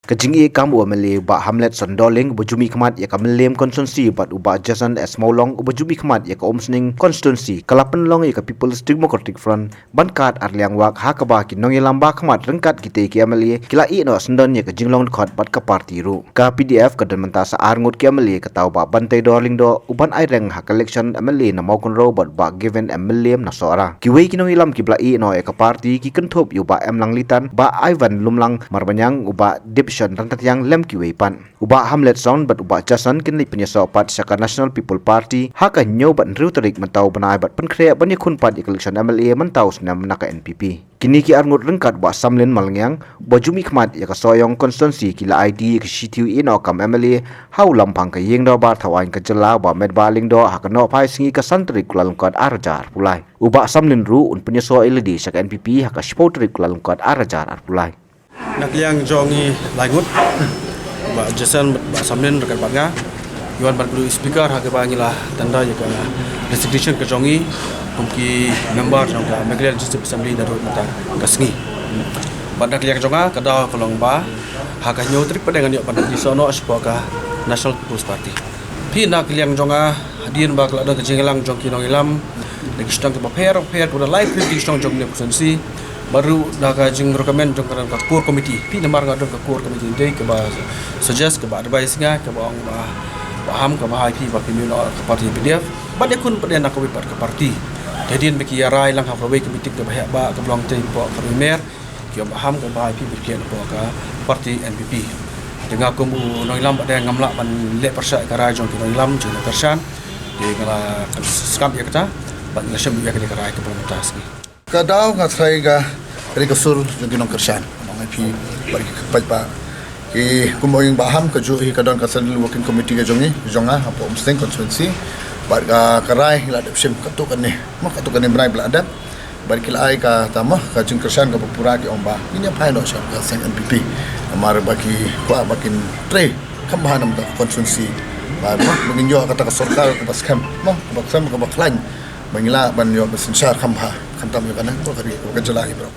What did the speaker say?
Kajingi kam mele ba Hamlet Sondoling bujumi khamat ya kamelem constituency bat uba Jason Esmolong bujumi khamat ya ka Omsning constituency kalapan long ya ka People's Democratic Front bankat arliang wak hakaba ki nong lamba khamat rengkat kite ki ameli kila i no sendon ya ka jinglong khot bat ka party ru ka PDF ka dan menta sa arngut ki ameli ka tau ba bantai dorling do uban ai reng hak election ameli na maukon ro bat ba given emelem na sora ki wei ki nong ilam ki bla i no ya ka party ki kenthop yu ba em langlitan ba Ivan Lumlang marbanyang uba rantat yang lem kiwei pan uba Hamlet sound bat uba Jason kinli penyeso pat saka National People Party haka nyo bat riutarik mentau banai bat penkrea bani kun pat election MLA mentau senam naka NPP kini ki arngut rengkat ba Samlen Malangyang bojumi khmat ya ka soyong constituency kila ID ka CTU ino kam MLA hau lampang ka yeng do ba thawain ka jela ba med baling do haka no phai singi ka santri kulalungkat arajar pulai uba Samlen ru un penyeso LD saka NPP haka spotri kulalungkat arajar pulai nak yang jongi langut ba Jason ba Samlen rekan banga yuan ban blue speaker ha ke bangilah tanda ya ka resignation ke jongi kumki member jong ka Magdalene District Assembly darut mata kasngi bandak yang jonga kada kolong ba ha ka nyotrik padangan yo bandak di sono sebagai National People's Party pi nak yang jonga hadin ba kelada ke jinglang jongki nong ilam lagi sedang ke pair ke live printing stong jong ni konsensi baru dah kajing rekomen jong kan core committee pi nomor ngadon ke core committee dei ke ba suggest ke ba advice nga ke ba paham ke ba IP ba pimino ke parti PDF ba de kun pada nak ke parti jadi beki rai lang ha we committee ke ba ke blong tei po ke mer ke paham ke ba IP bikin po ke parti NPP dengan kumu noilam ba de ngamla ban le persa ke rai jong ke noilam jong tersan de ngala skam ya kata ba ngasem ya ke rai ke pemerintah ni kadau ngatrai ga ri kasur ginong kersan ngai pi bari pa ki kumoing baham ka ju hi kadon ka san working committee ga jongi jonga apa Omsning constituency bar ga karai la dep sim katukan ni mak katukan ni brai belada bar ki lai ka tamah ka jing kersan ka pura ki omba ini pai no sha ka sen NPP amar bagi kwa bakin tre kambahan nam constituency bar mengin yo kata ka sarkar ka baskam mo baksam ka baklan mengila ban yo besinsar kamha kantam yo kana ko kari ko jala ibro